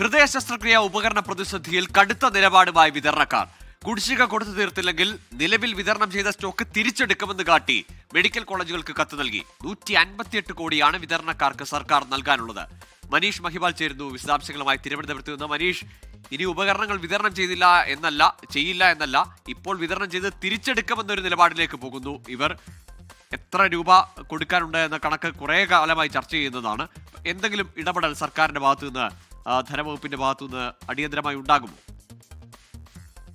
ഹൃദയ ശസ്ത്രക്രിയ ഉപകരണ പ്രതിസന്ധിയിൽ കടുത്ത നിലപാടുമായി വിതരണക്കാർ. കുടിശ്ശിക കൊടുത്തു തീർത്തില്ലെങ്കിൽ നിലവിൽ വിതരണം ചെയ്ത സ്റ്റോക്ക് തിരിച്ചെടുക്കുമെന്ന് കാട്ടി മെഡിക്കൽ കോളേജുകൾക്ക് കത്ത് നൽകി. 158 കോടിയാണ് വിതരണക്കാർക്ക് സർക്കാർ നൽകാനുള്ളത്. മനീഷ് മഹിപാൽ ചേരുന്നു വിശദാംശങ്ങളുമായി തിരുവനന്തപുരത്ത് നിന്ന്. മനീഷ്, ഇനി ഉപകരണങ്ങൾ വിതരണം ചെയ്യില്ല എന്നല്ല, ഇപ്പോൾ വിതരണം ചെയ്ത് തിരിച്ചെടുക്കുമെന്നൊരു നിലപാടിലേക്ക് പോകുന്നു ഇവർ. എത്ര രൂപ കൊടുക്കാനുണ്ട് എന്ന കണക്ക് കുറെ കാലമായി ചർച്ച ചെയ്യുന്നതാണ്. എന്തെങ്കിലും ഇടപെടൽ സർക്കാരിന്റെ ഭാഗത്തുനിന്ന്, ധനവകുപ്പിന്റെ ഭാഗത്തുനിന്ന് അടിയന്തരമായി ഉണ്ടാകുമോ?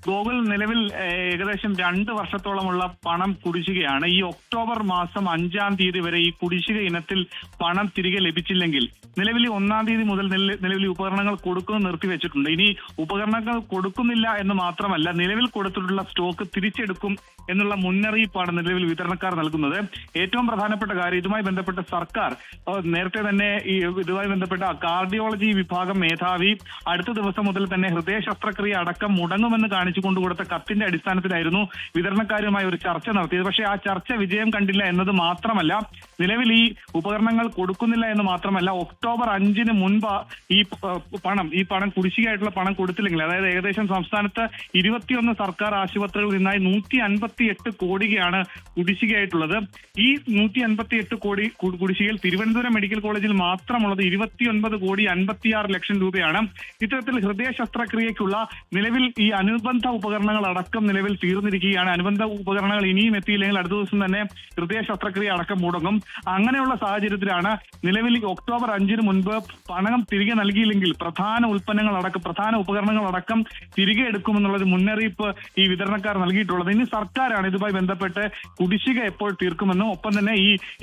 ഗോകുൽ, നിലവിൽ ഏകദേശം 2 വർഷത്തോളമുള്ള പണം കുടിശ്ശികയാണ്. ഈ ഒക്ടോബർ മാസം 5-ാം തീയതി വരെ ഈ കുടിശ്ശിക ഇനത്തിൽ പണം തിരികെ ലഭിച്ചില്ലെങ്കിൽ നിലവിൽ 1-ാം തീയതി മുതൽ നിലവിൽ ഉപകരണങ്ങൾ കൊടുക്കുന്നത് നിർത്തിവെച്ചിട്ടുണ്ട്. ഇനി ഉപകരണങ്ങൾ കൊടുക്കുന്നില്ല എന്ന് മാത്രമല്ല, നിലവിൽ കൊടുത്തിട്ടുള്ള സ്റ്റോക്ക് തിരിച്ചെടുക്കും എന്നുള്ള മുന്നറിയിപ്പാണ് നിലവിൽ വിതരണക്കാർ നൽകുന്നത്. ഏറ്റവും പ്രധാനപ്പെട്ട കാര്യം, ഇതുമായി ബന്ധപ്പെട്ട സർക്കാർ നേരത്തെ തന്നെ ഇതുമായി ബന്ധപ്പെട്ട കാർഡിയോളജി വിഭാഗം മേധാവി അടുത്ത ദിവസം മുതൽ തന്നെ ഹൃദയ ശസ്ത്രക്രിയ അടക്കം മുടങ്ങുമെന്ന് കാണിച്ചുകൊണ്ട് കൊടുത്ത കത്തിന്റെ അടിസ്ഥാനത്തിലായിരുന്നു വിതരണക്കാരുമായി ഒരു ചർച്ച നടത്തിയത്. പക്ഷേ ആ ചർച്ച വിജയം കണ്ടില്ല എന്നത് മാത്രമല്ല, നിലവിൽ ഈ ഉപകരണങ്ങൾ കൊടുക്കുന്നില്ല എന്ന് മാത്രമല്ല, ഒക്ടോബർ 5-ന് മുൻപ് ഈ പണം കുടിശ്ശികയായിട്ടുള്ള പണം കൊടുത്തില്ലെങ്കിൽ, അതായത് ഏകദേശം സംസ്ഥാനത്ത് 21 സർക്കാർ ആശുപത്രികളിൽ നിന്നായി 158 കോടിയാണ് കുടിശ്ശികയായിട്ടുള്ളത്. ഈ 158 കോടി കുടിശ്ശികയിൽ തിരുവനന്തപുരം മെഡിക്കൽ കോളേജിൽ മാത്രമുള്ളത് 29 കോടി 56 ലക്ഷം രൂപയാണ്. ഇത്തരത്തിൽ ഹൃദയ ശസ്ത്രക്രിയയ്ക്കുള്ള നിലവിൽ ഈ അനുബന്ധ ഉപകരണങ്ങൾ അടക്കം നിലവിൽ തീർന്നിരിക്കുകയാണ്. അനുബന്ധ ഉപകരണങ്ങൾ ഇനിയും എത്തിയില്ലെങ്കിൽ അടുത്ത ദിവസം തന്നെ ഹൃദയ ശസ്ത്രക്രിയ അടക്കം മുടങ്ങും. അങ്ങനെയുള്ള സാഹചര്യത്തിലാണ് നിലവിൽ ഒക്ടോബർ 5-ന് മുൻപ് പണം തിരികെ നൽകിയില്ലെങ്കിൽ പ്രധാന ഉപകരണങ്ങൾ അടക്കം തിരികെ എടുക്കുമെന്നുള്ളൊരു മുന്നറിയിപ്പ് ഈ വിതരണക്കാർ നൽകിയിട്ടുള്ളത്. ഇനി സർക്കാരാണ് ഇതുമായി ബന്ധപ്പെട്ട് കുടിശ്ശിക എപ്പോൾ തീർക്കുമെന്നും ഒപ്പം തന്നെ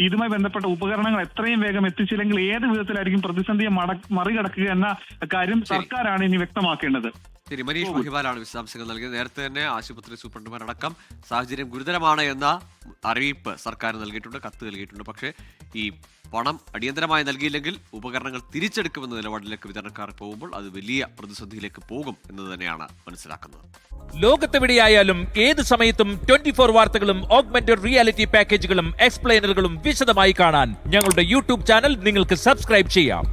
ഇതുമായി ബന്ധപ്പെട്ട ഉപകരണങ്ങൾ എത്രയും വേഗം എത്തിച്ചില്ലെങ്കിൽ ഏത് വിധത്തിലായിരിക്കും പ്രതിസന്ധിയെ മറികടക്കുക എന്ന കാര്യം സർക്കാരാണ് ഇനി വ്യക്തമാക്കേണ്ടത്. ശരി, മനീഷ് മഹിപാലാണ് വിശദാംശങ്ങൾ നൽകിയത്. നേരത്തെ തന്നെ ആശുപത്രി സൂപ്രണ്ടുമാരടക്കം സാഹചര്യം ഗുരുതരമാണ് എന്ന അറിയിപ്പ് സർക്കാർ നൽകിയിട്ടുണ്ട്, കത്ത് നൽകിയിട്ടുണ്ട്. പക്ഷേ ഈ പണം അടിയന്തരമായി നൽകിയില്ലെങ്കിൽ ഉപകരണങ്ങൾ തിരിച്ചെടുക്കുമെന്ന നിലപാടിലേക്ക് വിതരണക്കാർ പോകുമ്പോൾ അത് വലിയ പ്രതിസന്ധിയിലേക്ക് പോകും എന്ന് തന്നെയാണ് മനസ്സിലാക്കുന്നത്. ലോകത്തെവിടെയായാലും ഏത് സമയത്തും 24 വാർത്തകളും ഓഗ്മെന്റഡ് റിയാലിറ്റി പാക്കേജുകളും എക്സ്പ്ലെയിനറുകളും വിശദമായി കാണാൻ ഞങ്ങളുടെ യൂട്യൂബ് ചാനൽ നിങ്ങൾക്ക് സബ്സ്ക്രൈബ് ചെയ്യാം.